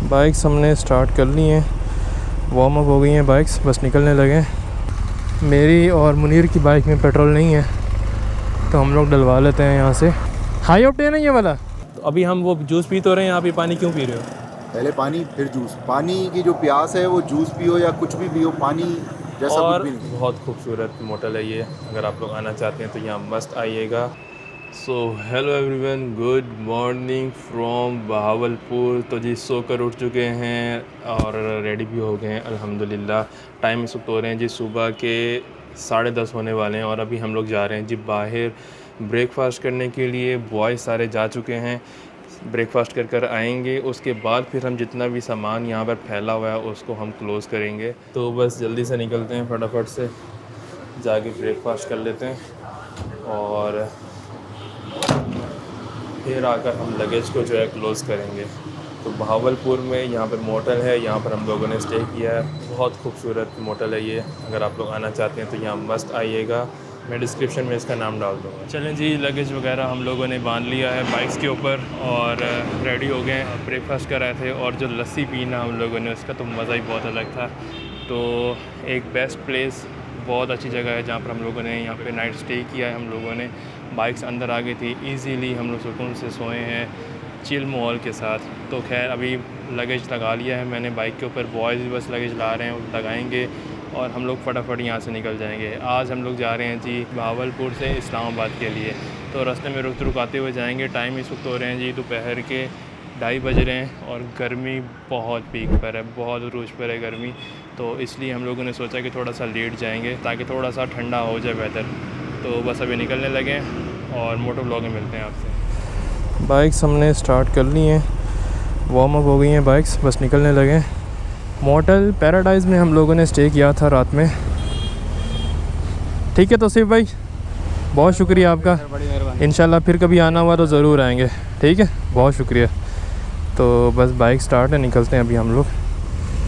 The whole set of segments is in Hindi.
बाइक्स हमने स्टार्ट कर ली हैं, वार्म अप हो गई हैं बाइक्स, बस निकलने लगे। मेरी और मुनीर की बाइक में पेट्रोल नहीं है तो हम लोग डलवा लेते हैं यहाँ से। हाई ऑक्टेन है ये वाला। तो अभी हम वो जूस पी तो रहे हैं, आप ये पानी क्यों पी रहे हो? पहले पानी फिर जूस। पानी की जो प्यास है वो जूस पियो या कुछ भी पियो, पानी जैसा और कुछ भी नहीं। बहुत खूबसूरत मोटल है ये, अगर आप लोग आना चाहते हैं तो यहाँ मस्त आइएगा। So hello everyone, good morning from Bahawalpur. तो जी सोकर उठ चुके हैं और रेडी भी हो गए हैं अल्हम्दुलिल्लाह। टाइम इस वक्त हो रहे हैं जी सुबह के 10:30 होने वाले हैं और अभी हम लोग जा रहे हैं जी बाहर ब्रेकफास्ट करने के लिए। बॉयज़ सारे जा चुके हैं, ब्रेकफास्ट कर कर आएंगे, उसके बाद फिर हम जितना भी सामान यहाँ पर फैला हुआ है उसको हम क्लोज़ करेंगे। तो बस जल्दी से निकलते हैं, फटाफट से जाके ब्रेकफास्ट कर लेते हैं और फिर आकर हम लगेज को जो है क्लोज़ करेंगे। तो बहावलपुर में यहाँ पर मोटल है, यहाँ पर हम लोगों ने स्टे किया है। बहुत खूबसूरत मोटल है ये, अगर आप लोग आना चाहते हैं तो यहाँ मस्त आइएगा। मैं डिस्क्रिप्शन में इसका नाम डाल दूँगा। चलें जी, लगेज वगैरह हम लोगों ने बांध लिया है बाइक्स के ऊपर और रेडी हो गए। ब्रेकफास्ट कर रहे थे और जो लस्सी पीना हम लोगों ने, उसका तो मज़ा ही बहुत अलग था। तो एक बेस्ट प्लेस, बहुत अच्छी जगह है जहाँ पर हम लोगों ने यहाँ पे नाइट स्टे किया है। हम लोगों ने बाइक्स अंदर आ गई थी, इजीली हम लोग सुकून से सोए हैं चिल माहौल के साथ। तो खैर अभी लगेज लगा लिया है मैंने बाइक के ऊपर, बॉयज़ भी बस लगेज ला रहे हैं, लगाएंगे और हम लोग फटाफट यहाँ से निकल जाएंगे। आज हम लोग जा रहे हैं जी बहावलपुर से इस्लामाबाद के लिए। तो रास्ते में रुकाते हुए जाएंगे। टाइम इस वक्त हो रहे हैं जी दोपहर के 2:30 बज रहे हैं और गर्मी बहुत पीक पर है, बहुत अरूज पर है गर्मी। तो इसलिए हम लोगों ने सोचा कि थोड़ा सा लेट जाएंगे ताकि थोड़ा सा ठंडा हो जाए वेदर। तो बस अभी निकलने लगे और मोटो ब्लॉग में मिलते हैं आपसे। बाइक्स हमने स्टार्ट कर ली हैं, वार्म अप हो गई हैं बाइक्स, बस निकलने लगे। मोटल पैराडाइज़ में हम लोगों ने स्टे किया था रात में। ठीक है तौसीफ़ भाई, बहुत शुक्रिया आपका। इंशाल्लाह फिर कभी आना हुआ तो ज़रूर आएंगे। ठीक है, बहुत शुक्रिया। तो बस बाइक स्टार्ट है, निकलते हैं अभी हम लोग।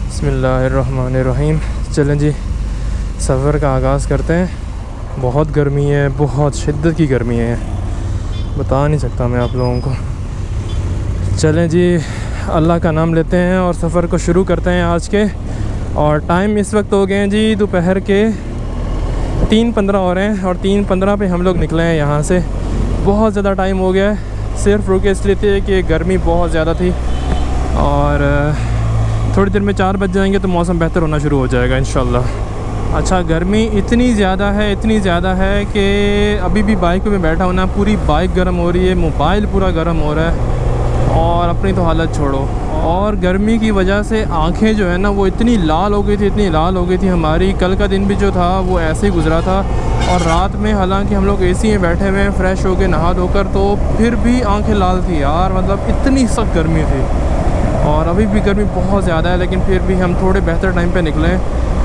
बिस्मिल्लाहिर्रहमानिर्रहीम। चलें जी, सफ़र का आगाज़ करते हैं। बहुत गर्मी है, बहुत शिद्दत की गर्मी है, बता नहीं सकता मैं आप लोगों को। चलें जी, अल्लाह का नाम लेते हैं और सफ़र को शुरू करते हैं आज के। और टाइम इस वक्त हो गए हैं जी दोपहर के 3:15 हो रहे हैं और 3:15 पे हम लोग निकले हैं यहाँ से। बहुत ज़्यादा टाइम हो गया है, सिर्फ रुके इसलिए थे कि गर्मी बहुत ज़्यादा थी और थोड़ी देर में 4 बज जाएंगे तो मौसम बेहतर होना शुरू हो जाएगा इंशाल्लाह। अच्छा, गर्मी इतनी ज़्यादा है कि अभी भी बाइक पे बैठा हूँ ना, पूरी बाइक गर्म हो रही है, मोबाइल पूरा गर्म हो रहा है और अपनी तो हालत छोड़ो। और गर्मी की वजह से आंखें जो है ना वो इतनी लाल हो गई थी हमारी। कल का दिन भी जो था वो ऐसे ही गुजरा था और रात में हालांकि हम लोग एसी में बैठे हुए हैं फ्रेश होकर नहा धोकर, तो फिर भी आंखें लाल थी यार, मतलब इतनी सख्त गर्मी थी। और अभी भी गर्मी बहुत ज़्यादा है, लेकिन फिर भी हम थोड़े बेहतर टाइम पे निकले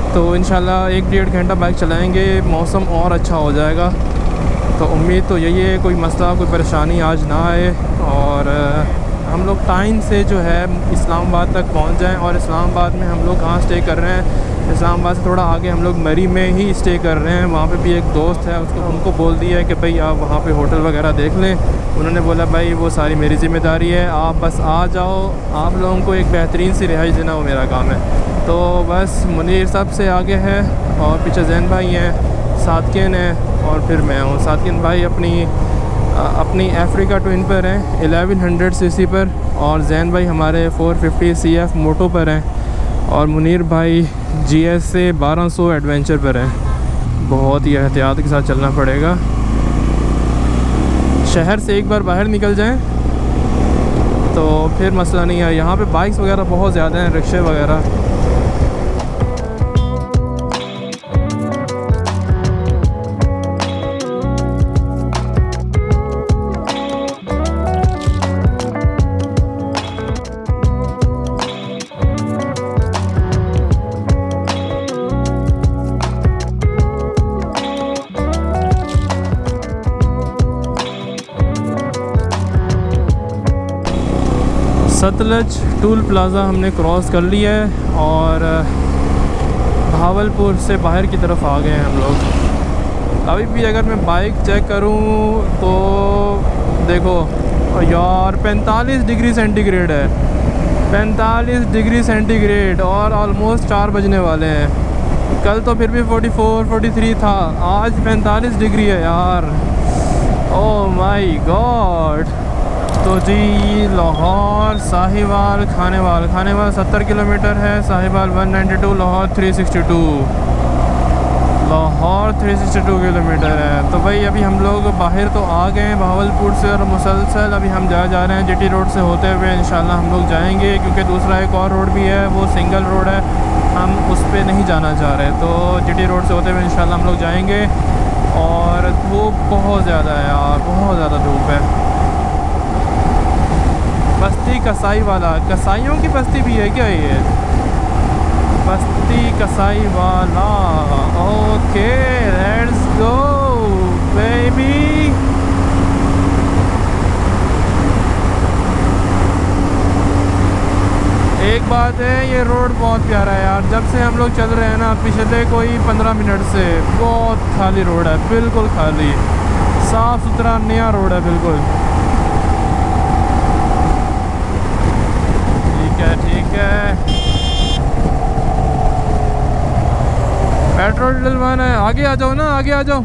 तो इंशाल्लाह 1-1.5 घंटा बाइक चलाएँगे, मौसम और अच्छा हो जाएगा। तो उम्मीद तो यही है कोई मसला कोई परेशानी आज ना आए और हम लोग टाइम से जो है इस्लामाबाद तक पहुंच जाएं। और इस्लामाबाद में हम लोग कहाँ स्टे कर रहे हैं, इस्लामाबाद से थोड़ा आगे हम लोग मरी में ही स्टे कर रहे हैं। वहाँ पे भी एक दोस्त है, उनको बोल दिया है कि भाई आप वहाँ पे होटल वगैरह देख लें। उन्होंने बोला भाई वो सारी मेरी ज़िम्मेदारी है, आप बस आ जाओ, आप लोगों को एक बेहतरीन सी रिहाइश देना वो मेरा काम है। तो बस मुनीर सबसे आगे है और पीछे जैन भाई हैं, सादकिन है और फिर मैं हूँ। सादकिन भाई अपनी अफ्रीका ट्विन पर हैं 1100 सीसी पर और जैन भाई हमारे 450 CF मोटो पर हैं और मुनीर भाई GS से 1200 एडवेंचर पर हैं। बहुत ही एहतियात के साथ चलना पड़ेगा। शहर से एक बार बाहर निकल जाएं तो फिर मसला नहीं है। यहाँ पे बाइक्स वगैरह बहुत ज़्यादा हैं, रिक्शे वगैरह। सतलज टूल प्लाज़ा हमने क्रॉस कर लिया है और बहावलपुर से बाहर की तरफ आ गए हैं हम लोग। अभी भी अगर मैं बाइक चेक करूं तो देखो यार 45 डिग्री सेंटीग्रेड है। 45 डिग्री सेंटीग्रेड और ऑलमोस्ट 4 बजने वाले हैं। कल तो फिर भी 44 43 था, आज 45 डिग्री है यार। Oh my God. तो जी लाहौर साहिवाल खानेवाल 70 किलोमीटर है, साहिवाल 192, लाहौर 362, लाहौर 362 किलोमीटर है। तो भाई अभी हम लोग बाहर तो आ गए हैं बहावलपुर से, और मुसलसल अभी हम जा रहे हैं जीटी रोड से होते हुए इंशाल्लाह हम लोग जाएंगे, क्योंकि दूसरा एक और रोड भी है, वो सिंगल रोड है, हम उस पर नहीं जाना चाह रहे। तो जीटी रोड से होते हुए इंशाल्लाह हम लोग जाएंगे। और वो बहुत ज़्यादा है यार, बहुत ज़्यादा धूप है। बस्ती कसाई वाला, कसाईयों की बस्ती भी है क्या ये? बस्ती कसाई वाला, ओके लेट्स गो बेबी। एक बात है, ये रोड बहुत प्यारा है यार। जब से हम लोग चल रहे हैं ना पिछले कोई 15 मिनट से, बहुत खाली रोड है, बिल्कुल खाली, साफ़ सुथरा नया रोड है बिल्कुल। ठीक है, पेट्रोल डलवाना है। आगे आ जाओ ना, आगे आ जाओ।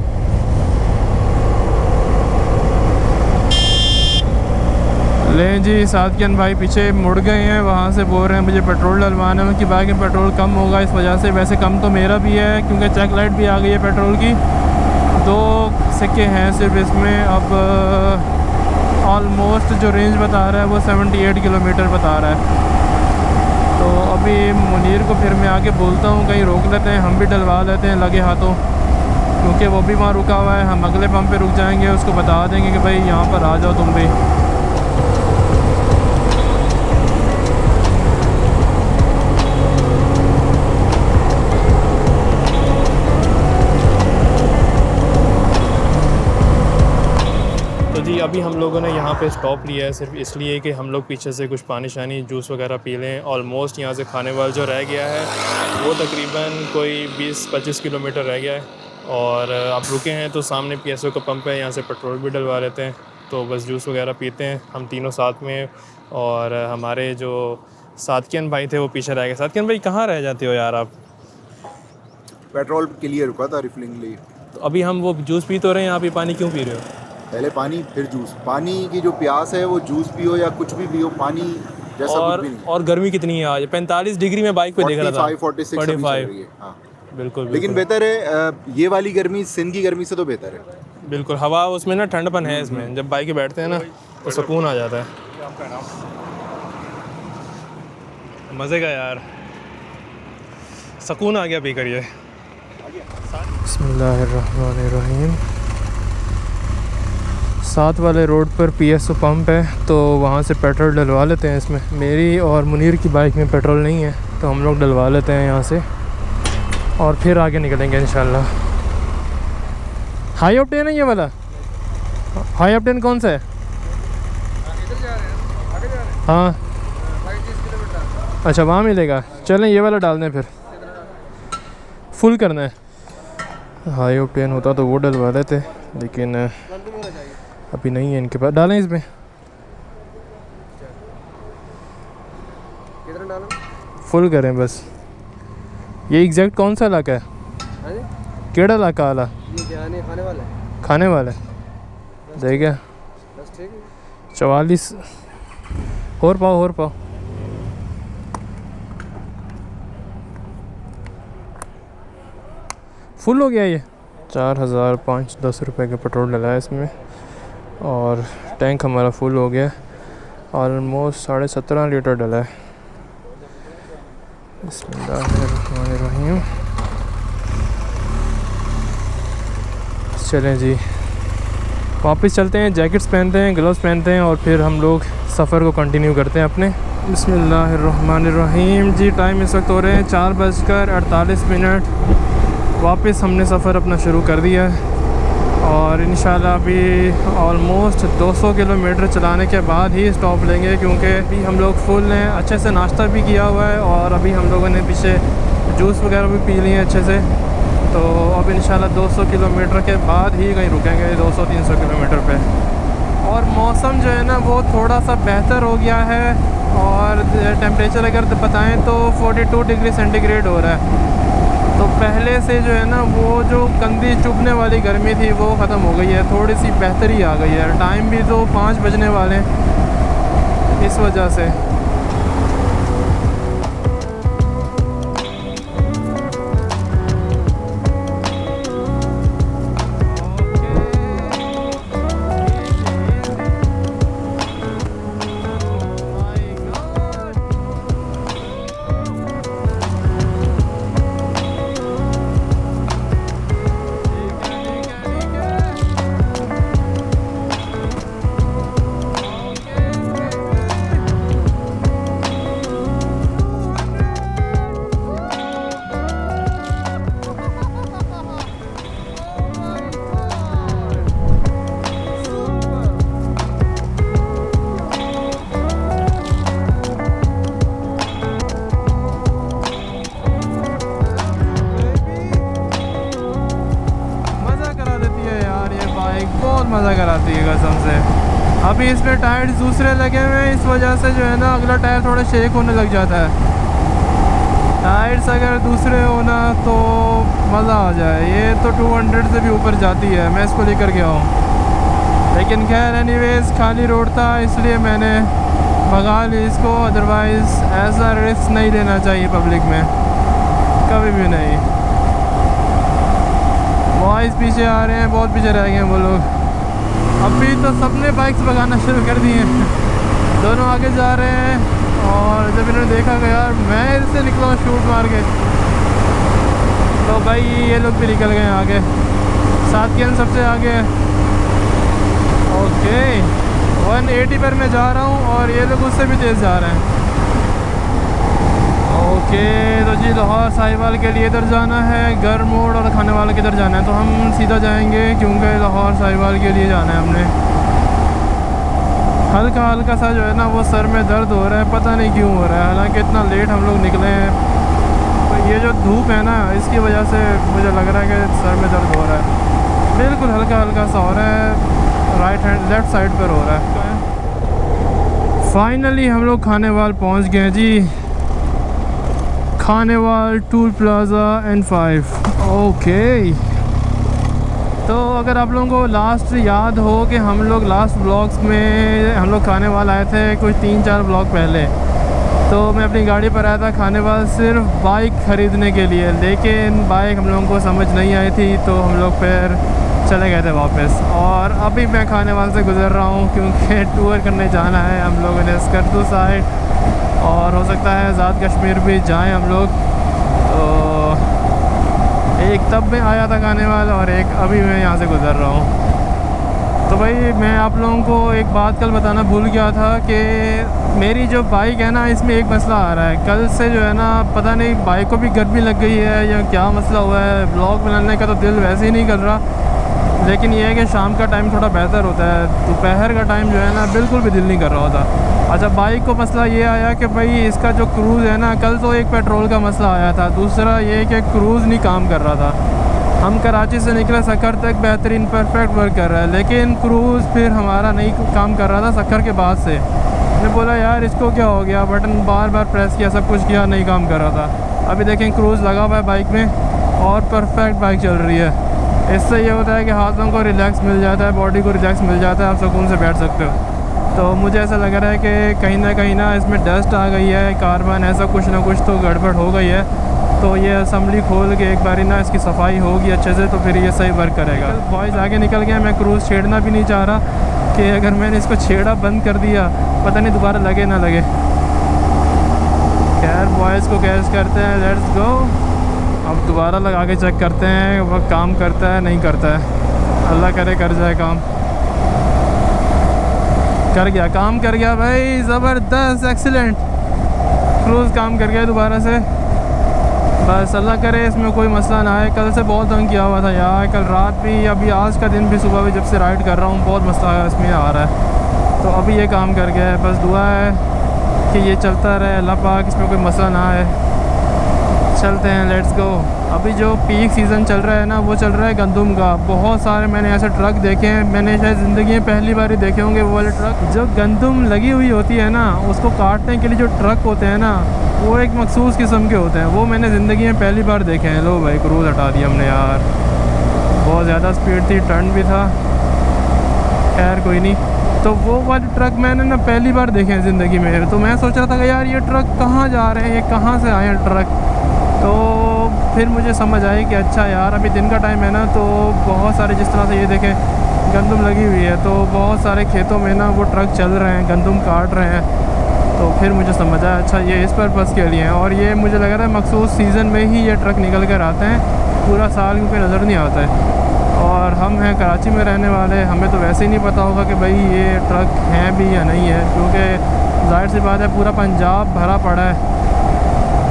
लें जी, सादकियन भाई पीछे मुड़ गए हैं, वहाँ से बोल रहे हैं मुझे पेट्रोल डलवाना है। उनकी बाइक में पेट्रोल कम होगा इस वजह से, वैसे कम तो मेरा भी है क्योंकि चेक लाइट भी आ गई है पेट्रोल की। 2 सिक्के हैं सिर्फ इसमें। अब ऑलमोस्ट जो रेंज बता रहा है वो 78 किलोमीटर बता रहा है। तो अभी मुनीर को फिर मैं आके बोलता हूँ कहीं रोक लेते हैं, हम भी डलवा लेते हैं लगे हाथों, क्योंकि वो भी वहाँ रुका हुआ है। हम अगले पंप पे रुक जाएंगे, उसको बता देंगे कि भाई यहाँ पर आ जाओ तुम भी। जी अभी हम लोगों ने यहाँ पे स्टॉप लिया है सिर्फ इसलिए कि हम लोग पीछे से कुछ पानी शानी जूस वगैरह पी लें। ऑलमोस्ट यहाँ से खानेवाल जो रह गया है वो तकरीबन कोई 20-25 किलोमीटर रह गया है। और अब रुके हैं तो सामने PSO का पंप है, यहाँ से पेट्रोल भी डलवा लेते हैं। तो बस जूस वगैरह पीते हैं हम तीनों साथ में। और हमारे जो सादकियन भाई थे वो पीछे रह गए। सादकियन भाई कहाँ रह जाते हो यार आप? पेट्रोल के लिए रुका था, रिफिलिंग के लिए। तो अभी हम वो जूस पी तो रहे हैं, आप ये पानी क्यों पी रहे हो? पहले पानी फिर जूस। पानी की जो प्यास है वो जूस पियो या कुछ भी पियो, पानी जैसा कुछ भी नहीं। और गर्मी कितनी है आज? 45 डिग्री में बाइक पे देख रहा था। 45 46 अभी चल रही है। हाँ बिल्कुल, लेकिन बेहतर है, ये वाली गर्मी सिंध की गर्मी से तो बेहतर है। बिल्कुल, हवा उसमें ना ठंडपन है इसमें। जब बाइक पे बैठते हैं ना तो सुकून आ जाता है, मज़े का यार, सुकून आ गया पी कर ये। बिस्मिल्लाहिर्रहमानिर्रहीम। साथ वाले रोड पर PSO पंप है, तो वहाँ से पेट्रोल डलवा लेते हैं इसमें। मेरी और मुनीर की बाइक में पेट्रोल नहीं है तो हम लोग डलवा लेते हैं यहाँ से, और फिर आगे निकलेंगे इंशाल्लाह। हाई ऑक्टेन है ये वाला? हाई ऑक्टेन कौन सा है? हाँ अच्छा, वहाँ मिलेगा। चलें ये वाला डाल दें, फिर फुल करना है। हाई ऑक्टेन होता तो वो डलवा लेते, लेकिन अभी नहीं है इनके पास। डालें इसमें, कितना डालें? फुल करें बस। ये एग्जैक्ट कौन सा इलाका है? केड़ा इलाका वाला? ये खाने वाला है। क्या 44 और पाओ। फुल हो गया ये। 4005-10 रुपये का पेट्रोल डला है इसमें, और टैंक हमारा फुल हो गया। ऑलमोस्ट 17.5 लीटर डला है। बिस्मिल्लाहिर्रहमानिर्रहीम। चलें जी वापस चलते हैं, जैकेट्स पहनते हैं, ग्लव्स पहनते हैं, और फिर हम लोग सफ़र को कंटिन्यू करते हैं अपने। बिस्मिल्लाहिर्रहमानिर्रहीम। जी टाइम इस वक्त हो रहे हैं 4:48। वापस हमने सफ़र अपना शुरू कर दिया है, और इंशाल्लाह अभी ऑलमोस्ट 200 किलोमीटर चलाने के बाद ही स्टॉप लेंगे, क्योंकि अभी हम लोग फुल हैं। अच्छे से नाश्ता भी किया हुआ है, और अभी हम लोगों ने पीछे जूस वगैरह भी पी लिए अच्छे से। तो अब इंशाल्लाह 200 किलोमीटर के बाद ही कहीं रुकेंगे, 200-300 किलोमीटर पे। और मौसम जो है ना वो थोड़ा सा बेहतर हो गया है और टेम्परेचर अगर बताएं तो 42 डिग्री सेंटीग्रेड हो रहा है। तो पहले से जो है ना वो जो कंधी चुभने वाली गर्मी थी वो ख़त्म हो गई है, थोड़ी सी बेहतरी आ गई है। टाइम भी तो 5 बजने वाले हैं इस वजह से। मज़ा कराती है कसम से। अभी इसमें टायर्स दूसरे लगे हुए हैं, इस वजह से जो है ना अगला टायर थोड़ा शेक होने लग जाता है। टायर्स अगर दूसरे होना तो मज़ा आ जाए। ये तो 200 से भी ऊपर जाती है, मैं इसको लेकर गया हूँ। लेकिन खैर एनीवेज खाली रोड था इसलिए मैंने भगा ली इसको, अदरवाइज़ ऐसा रिस्क नहीं लेना चाहिए पब्लिक में, कभी भी नहीं। बॉयज़ पीछे आ रहे हैं, बहुत पीछे रह गए हैं वो लोग। अभी तो सबने बाइक्स भगाना शुरू कर दी हैं, दोनों आगे जा रहे हैं। और जब इन्होंने देखा कि यार मैं इससे निकला शूट मार के, तो भाई ये लोग भी निकल गए आगे। साथ के सबसे आगे। ओके 180 पर मैं जा रहा हूँ और ये लोग उससे भी तेज़ जा रहे हैं। ओके तो जी लाहौर साहिवाल के लिए इधर जाना है, गर मोड़ और खाने वाले के इधर जाना है, तो हम सीधा जाएंगे क्योंकि लाहौर साहिवाल के लिए जाना है हमने। हल्का हल्का सा जो है ना वो सर में दर्द हो रहा है, पता नहीं क्यों हो रहा है, हालांकि इतना लेट हम लोग निकले हैं। तो ये जो धूप है ना इसकी वजह से मुझे लग रहा है कि सर में दर्द हो रहा है, बिल्कुल हल्का हल्का सा हो रहा है, राइट हैंड लेफ़्ट साइड पर हो रहा है। फाइनली हम लोग खानेवाल पहुँच गए जी, Khanewal toll plaza N5। Okay तो अगर आप लोगों को लास्ट याद हो कि हम लोग लास्ट ब्लॉग्स में हम लोग खानेवाल आए थे कुछ 3-4 ब्लॉग पहले, तो मैं अपनी गाड़ी पर आया था खानेवाल सिर्फ बाइक ख़रीदने के लिए, लेकिन बाइक हम लोगों को समझ नहीं आई थी तो हम लोग फिर चले गए थे वापस। और अभी मैं खानेवाल से गुज़र रहा हूँ क्योंकि टूर करने जाना है हम लोगों ने स्कर्दू साइड, और हो सकता है आज़ाद कश्मीर भी जाएं हम लोग। तो एक तब में आया था खानेवाल और एक अभी मैं यहाँ से गुज़र रहा हूँ। तो भाई मैं आप लोगों को एक बात कल बताना भूल गया था कि मेरी जो बाइक है ना इसमें एक मसला आ रहा है। कल से जो है ना पता नहीं बाइक को भी गर्मी लग गई है या क्या मसला हुआ है, ब्लॉग बनाने का तो दिल वैसे ही नहीं कर रहा, लेकिन ये है कि शाम का टाइम थोड़ा बेहतर होता है, दोपहर का टाइम जो है ना बिल्कुल भी दिल नहीं कर रहा होता। अच्छा बाइक को मसला ये आया कि भाई इसका जो क्रूज़ है ना, कल तो एक पेट्रोल का मसला आया था, दूसरा ये कि क्रूज़ नहीं काम कर रहा था। हम कराची से निकले सक्खर तक बेहतरीन परफेक्ट वर्क कर रहा है, लेकिन क्रूज़ फिर हमारा नहीं काम कर रहा था सक्खर के बाद से। मैंने बोला यार इसको क्या हो गया, बटन बार बार प्रेस किया, सब कुछ किया, नहीं काम कर रहा था। अभी देखें क्रूज़ लगा हुआ है बाइक में और परफेक्ट बाइक चल रही है। इससे ये होता है कि हाथों को रिलैक्स मिल जाता है, बॉडी को रिलैक्स मिल जाता है, आप सुकून से बैठ सकते हो। तो मुझे ऐसा लग रहा है कि कहीं ना इसमें डस्ट आ गई है, कार्बन ऐसा कुछ ना कुछ तो गड़बड़ हो गई है। तो ये असम्बली खोल के एक बारी ना इसकी सफाई होगी अच्छे से तो फिर ये सही वर्क करेगा। बॉयज़ आगे निकल गए, मैं क्रूज़ छेड़ना भी नहीं चाह रहा कि अगर मैंने इसको छेड़ा बंद कर दिया पता नहीं दोबारा लगे ना लगे। खैर बॉयज़ को कैच करते हैं, लेट्स गो। अब दोबारा लगा के चेक करते हैं वह काम करता है नहीं करता है, अल्लाह करे कर जाए काम। कर गया, काम कर गया भाई, ज़बरदस्त, एक्सीलेंट, क्रूज़ काम कर गया दोबारा से। बस अल्लाह करे इसमें कोई मसला ना आए। कल से बहुत तंग किया हुआ था यार, कल रात भी, अभी आज का दिन भी, सुबह भी जब से राइड कर रहा हूँ बहुत मसला इसमें आ रहा है। तो अभी ये काम कर गया है, बस दुआ है कि ये चलता रहे, अल्लाह पाक इसमें कोई मसला ना आए। चलते हैं, लेट्स गो। अभी जो पीक सीज़न चल रहा है ना, वो चल रहा है गंदम का। बहुत सारे मैंने ऐसे ट्रक देखे हैं, मैंने शायद ज़िंदगी में पहली बार ही देखे होंगे वो वाले ट्रक। जो गंदम लगी हुई होती है ना, उसको काटने के लिए जो ट्रक होते हैं ना, वो एक मखसूस किस्म के होते हैं। वो मैंने ज़िंदगी में पहली बार देखे हैं। लो भाई, क्रूज़ हटा दिया हमने यार, बहुत ज़्यादा स्पीड थी, टर्न भी था, खैर कोई नहीं। तो वो वाले ट्रक मैंने ना पहली बार देखे हैं ज़िंदगी में। तो मैं सोच रहा था कि यार ये ट्रक कहाँ जा रहे हैं, ये कहाँ से आए हैं ट्रक। तो फिर मुझे समझ आई कि अच्छा यार, अभी दिन का टाइम है ना, तो बहुत सारे, जिस तरह से ये देखें गंदम लगी हुई है, तो बहुत सारे खेतों में ना वो ट्रक चल रहे हैं, गंदम काट रहे हैं। तो फिर मुझे समझ आया अच्छा ये इस पर्पज़ के लिए हैं। और ये मुझे लग रहा है मखसूस सीज़न में ही ये ट्रक निकल कर आते हैं, पूरा साल क्योंकि नज़र नहीं आता है। और हम हैं कराची में रहने वाले, हमें तो वैसे ही नहीं पता होगा कि भाई ये ट्रक हैं भी या नहीं है, क्योंकि जाहिर सी बात है पूरा पंजाब भरा पड़ा है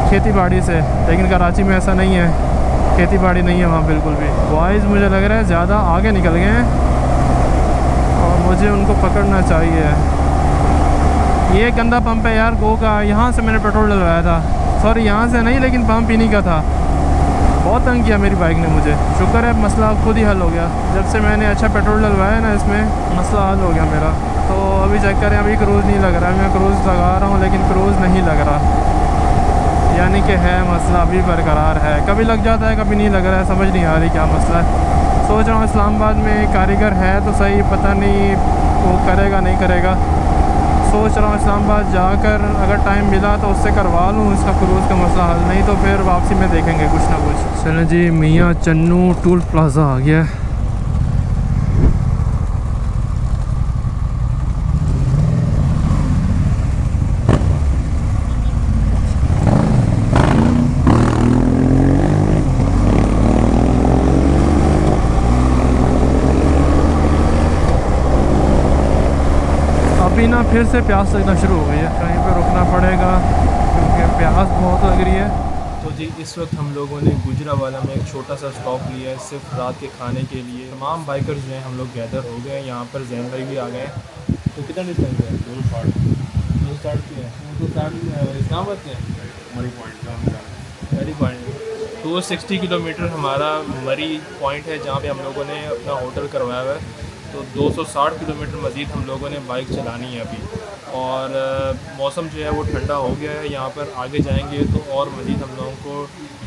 खेती बाड़ी से, लेकिन कराची में ऐसा नहीं है, खेती बाड़ी नहीं है वहाँ बिल्कुल भी। बॉयज़ मुझे लग रहा है ज़्यादा आगे निकल गए हैं और मुझे उनको पकड़ना चाहिए। ये गंदा पंप है यार गो का, यहाँ से मैंने पेट्रोल डलवाया था, सॉरी यहाँ से नहीं, लेकिन पंप इन्हीं का था। बहुत तंग किया मेरी बाइक ने मुझे। शुक्र है मसला खुद ही हल हो गया, जब से मैंने अच्छा पेट्रोल डलवाया ना इसमें, मसला हल हो गया मेरा। तो अभी चेक करें, अभी क्रूज़ नहीं लग रहा है, मैं क्रूज़ लगा रहा हूँ लेकिन क्रूज़ नहीं लग रहा, यानी कि है मसला अभी बरकरार है। कभी लग जाता है कभी नहीं लग रहा है, समझ नहीं आ रही क्या मसला है। सोच रहा हूँ इस्लामाबाद में कारीगर है तो सही, पता नहीं वो करेगा नहीं करेगा। सोच रहा हूँ इस्लामाबाद जाकर अगर टाइम मिला तो उससे करवा लूँ इसका क्रूज़ का मसला हल, नहीं तो फिर वापसी में देखेंगे कुछ ना कुछ। चलें जी, मियाँ चन्नू टूल प्लाज़ा आ गया है। अभी ना फिर से प्यास लगना शुरू हो गई है, कहीं पे रुकना पड़ेगा क्योंकि प्यास बहुत लग रही है। तो जी इस वक्त हम लोगों ने गुजरावाला में एक छोटा सा स्टॉप लिया है सिर्फ रात के खाने के लिए। तमाम बाइकर्स जो हैं हम लोग गैदर हो गए हैं यहाँ पर, जैन भाई भी आ गए हैं। तो कितना डिस्टेंस है? 260 की है, 260 इस्लामाबाद के मरी पॉइंट 260 किलोमीटर हमारा मरी पॉइंट है जहाँ पे हम लोगों ने अपना होटल करवाया हुआ है। तो 260 किलोमीटर मज़ीद हम लोगों ने बाइक चलानी है अभी। और मौसम जो है वो ठंडा हो गया है यहाँ पर, आगे जाएंगे तो और मज़ीद हम लोगों को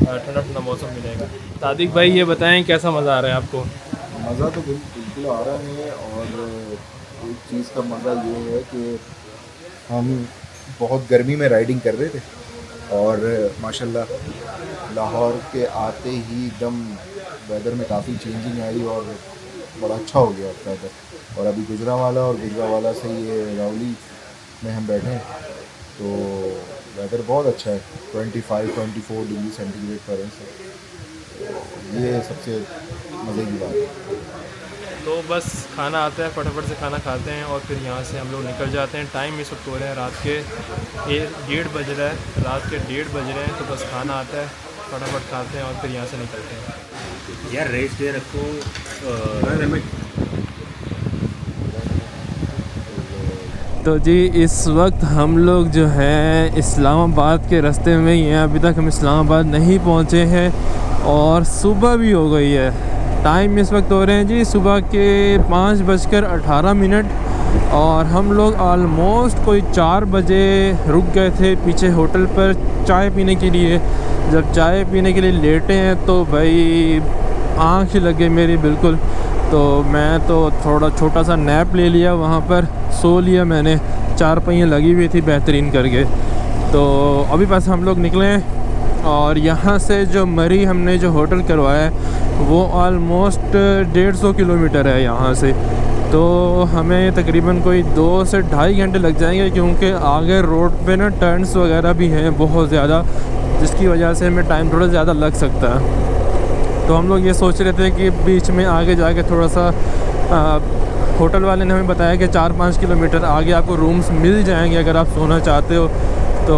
ठंडा ठंडा मौसम मिलेगा। सादिक भाई ये बताएं कैसा मज़ा आ रहा है आपको? मज़ा तो बिल्कुल आ रहा है। और एक चीज़ का मज़ा ये है कि हम बहुत गर्मी में राइडिंग कर रहे थे और माशाल्लाह लाहौर के आते ही एकदम वेदर में काफ़ी चेंजिंग आई और बड़ा अच्छा हो गया वेदर। और अभी गुजरावाला से ये रावली में हम बैठे हैं तो वेदर बहुत अच्छा है, 25-24 डिग्री सेंटीग्रेड पर है। ये सबसे मज़े की बात है। तो बस खाना आता है, फटाफट से खाना खाते हैं और फिर यहाँ से हम लोग निकल जाते हैं। टाइम इस वक्त हो रहे हैं रात के 1:30 बज रहा है, रात के 1:30 बज रहे हैं। तो बस खाना आता है, फटाफट खाते हैं और फिर यहाँ से निकलते हैं। यार रेस्ट दे रखो। तो जी इस वक्त हम लोग जो है इस्लामाबाद के रास्ते में ही हैं, अभी तक हम इस्लामाबाद नहीं पहुँचे हैं और सुबह भी हो गई है। टाइम इस वक्त हो रहे हैं जी सुबह के 5:18 और हम लोग आलमोस्ट कोई 4 बजे रुक गए थे पीछे होटल पर चाय पीने के लिए। जब चाय पीने के लिए लेटे हैं तो भाई आँख ही लग गई मेरी बिल्कुल। तो मैं तो थोड़ा छोटा सा नैप ले लिया, वहाँ पर सो लिया मैंने, 4 पहियाँ लगी हुई थी बेहतरीन करके। तो अभी बस हम लोग निकले हैं और यहाँ से जो मरी हमने जो होटल करवाया है वो ऑलमोस्ट 150 किलोमीटर है यहाँ से। तो हमें तकरीबन कोई 2 से ढाई घंटे लग जाएंगे क्योंकि आगे रोड पे ना टर्न्स वगैरह भी हैं बहुत ज़्यादा, जिसकी वजह से हमें टाइम थोड़ा ज़्यादा लग सकता है। तो हम लोग ये सोच रहे थे कि बीच में आगे जाके थोड़ा सा होटल वाले ने हमें बताया कि 4-5 किलोमीटर आगे आपको रूम्स मिल जाएंगे अगर आप सोना चाहते हो। तो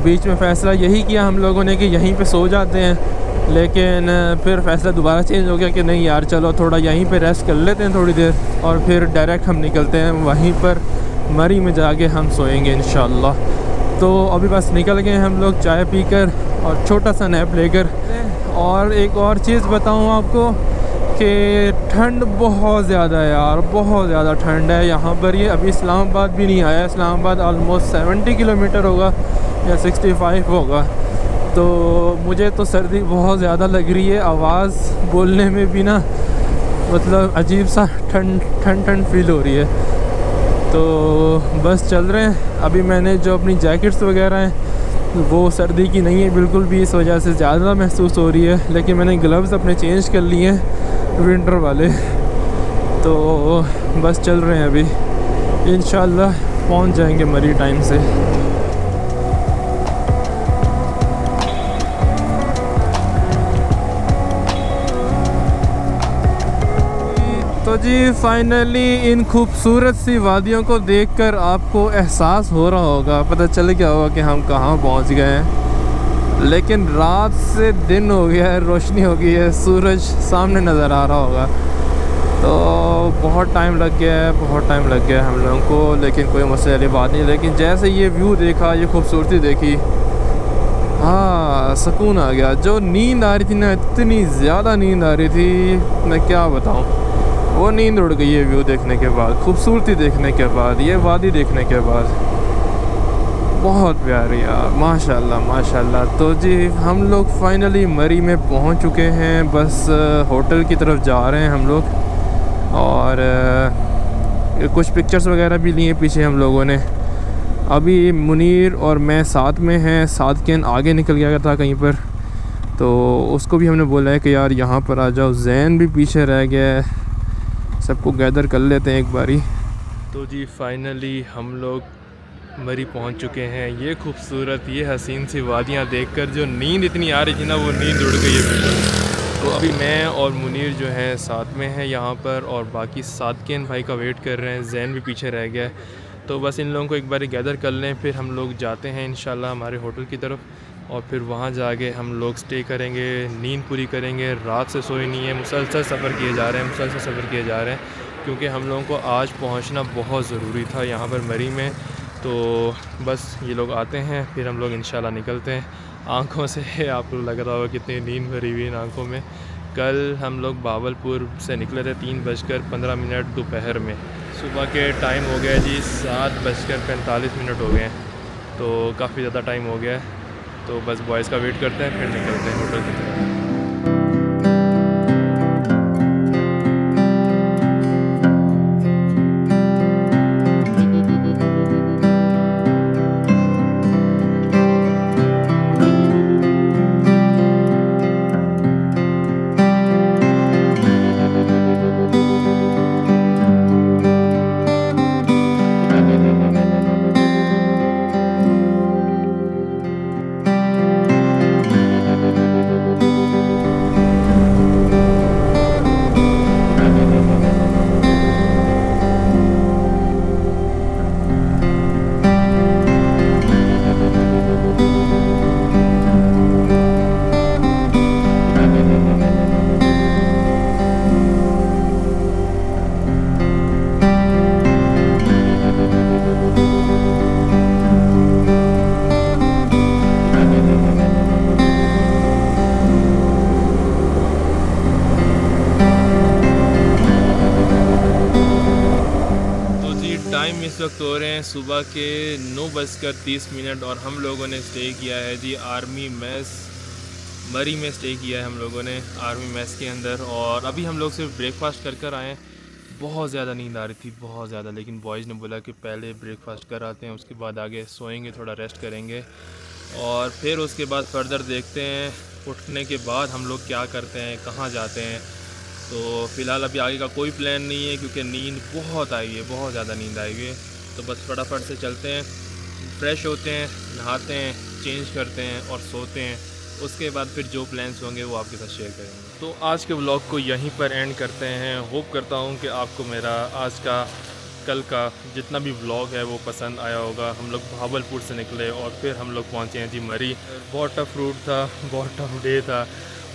बीच में फ़ैसला यही किया हम लोगों ने कि यहीं पे सो जाते हैं, लेकिन फिर फ़ैसला दोबारा चेंज हो गया कि नहीं यार चलो थोड़ा यहीं पे रेस्ट कर लेते हैं थोड़ी देर और फिर डायरेक्ट हम निकलते हैं वहीं पर मरी में जाके हम सोएंगे इंशाअल्लाह। तो अभी बस निकल गए हम लोग चाय पीकर और छोटा सा नैप लेकर। और एक और चीज़ बताऊं आपको कि ठंड बहुत ज़्यादा है यार, बहुत ज़्यादा ठंड है यहाँ पर। ये अभी इस्लामाबाद भी नहीं आया, इस्लामाबाद ऑलमोस्ट 70 किलोमीटर होगा या 65 होगा। तो मुझे तो सर्दी बहुत ज़्यादा लग रही है, आवाज़ बोलने में भी ना मतलब अजीब सा ठंड फील हो रही है। तो बस चल रहे हैं। अभी मैंने जो अपनी जैकेट्स वगैरह हैं वो सर्दी की नहीं है बिल्कुल भी, इस वजह से ज़्यादा महसूस हो रही है। लेकिन मैंने ग्लव्स अपने चेंज कर लिए हैं विंटर वाले। तो बस चल रहे हैं अभी, इंशाल्लाह पहुंच जाएंगे मरी टाइम से। तो जी फाइनली इन खूबसूरत सी वादियों को देखकर आपको एहसास हो रहा होगा, पता चल गया होगा कि हम कहाँ पहुँच गए हैं। लेकिन रात से दिन हो गया है, रोशनी हो गई है, सूरज सामने नज़र आ रहा होगा। तो बहुत टाइम लग गया है, बहुत टाइम लग गया है हम लोगों को, लेकिन कोई मसले वाली बात नहीं। लेकिन जैसे ये व्यू देखा, ये खूबसूरती देखी, हाँ सुकून आ गया। जो नींद आ रही थी ना, इतनी ज़्यादा नींद आ रही थी, मैं क्या बताऊँ, वो नींद उड़ गई है व्यू देखने के बाद, खूबसूरती देखने के बाद, ये वादी देखने के बाद। बहुत प्यारी यार, माशाल्लाह माशाल्लाह। तो जी हम लोग फाइनली मरी में पहुंच चुके हैं, बस होटल की तरफ जा रहे हैं हम लोग। और कुछ पिक्चर्स वगैरह भी लिए पीछे हम लोगों ने। अभी मुनीर और मैं साथ में हैं, सादकिन आगे निकल गया था कहीं पर, तो उसको भी हमने बोला है कि यार यहाँ पर आ जाओ। जैन भी पीछे रह गया है, सबको गैदर कर लेते हैं एक बारी। तो जी फाइनली हम लोग मरी पहुंच चुके हैं। ये खूबसूरत, ये हसीन सी वादियाँ देखकर जो नींद इतनी आ रही थी ना, वो नींद उड़ गई है बिल्कुल। तो अभी मैं और मुनीर जो है साथ में हैं यहाँ पर, और बाकी सादकिन भाई का वेट कर रहे हैं। जैन भी पीछे रह गया है। तो बस इन लोगों को एक बारी गैदर कर लें, फिर हम लोग जाते हैं इंशाल्लाह हमारे होटल की तरफ। और फिर वहाँ जाके हम लोग स्टे करेंगे, नींद पूरी करेंगे। रात से सोए नहीं है, मुसलसल सफ़र किए जा रहे हैं, मुसलसल सफ़र किए जा रहे हैं, क्योंकि हम लोगों को आज पहुँचना बहुत ज़रूरी था यहाँ पर मरी में। तो बस ये लोग आते हैं, फिर हम लोग इंशाल्लाह निकलते हैं। आँखों से आपको लग रहा होगा कितनी नींद भरी हुई इन आँखों में। कल हम लोग बावलपुर से निकले थे 3:15 दोपहर में। सुबह के टाइम हो गया जी 7:45 हो गए हैं, तो काफ़ी ज़्यादा टाइम हो गया है। तो बस बॉयज़ का वेट करते हैं, फिर निकलते हैं होटल की तरफ। इस वक्त हो रहे हैं सुबह के 9:30 और हम लोगों ने स्टे किया है जी आर्मी मेस मरी में स्टे किया है हम लोगों ने आर्मी मेस के अंदर। और अभी हम लोग सिर्फ ब्रेकफास्ट कर आए हैं। बहुत ज़्यादा नींद आ रही थी, बहुत ज़्यादा, लेकिन बॉयज़ ने बोला कि पहले ब्रेकफास्ट कर आते हैं, उसके बाद आगे सोएंगे, थोड़ा रेस्ट करेंगे और फिर उसके बाद फर्दर देखते हैं उठने के बाद हम लोग क्या करते हैं, कहाँ जाते हैं। तो फ़िलहाल अभी आगे का कोई प्लान नहीं है क्योंकि नींद बहुत आई है, बहुत ज़्यादा नींद आई हुई है। तो बस फटाफट से चलते हैं, फ्रेश होते हैं, नहाते हैं, चेंज करते हैं और सोते हैं। उसके बाद फिर जो प्लान्स होंगे वो आपके साथ शेयर करेंगे। तो आज के व्लॉग को यहीं पर एंड करते हैं। होप करता हूँ कि आपको मेरा आज का कल का जितना भी व्लॉग है वो पसंद आया होगा। हम लोग भावलपुर से निकले और फिर हम लोग पहुँचे हैं जी मरी। बहुत टफ रूट था, बहुत टफ डे था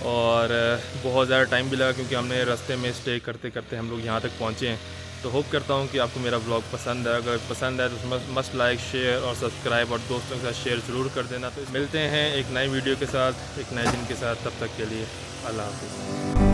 और बहुत ज़्यादा टाइम भी लगा क्योंकि हमने रास्ते में स्टे करते करते हम लोग यहाँ तक पहुँचे हैं। तो होप करता हूँ कि आपको मेरा ब्लॉग पसंद है। अगर पसंद है तो मस्ट लाइक, शेयर और सब्सक्राइब और दोस्तों के साथ शेयर ज़रूर कर देना। तो मिलते हैं एक नई वीडियो के साथ, एक नए दिन के साथ। तब तक के लिए अल्लाह हाफ़िज़।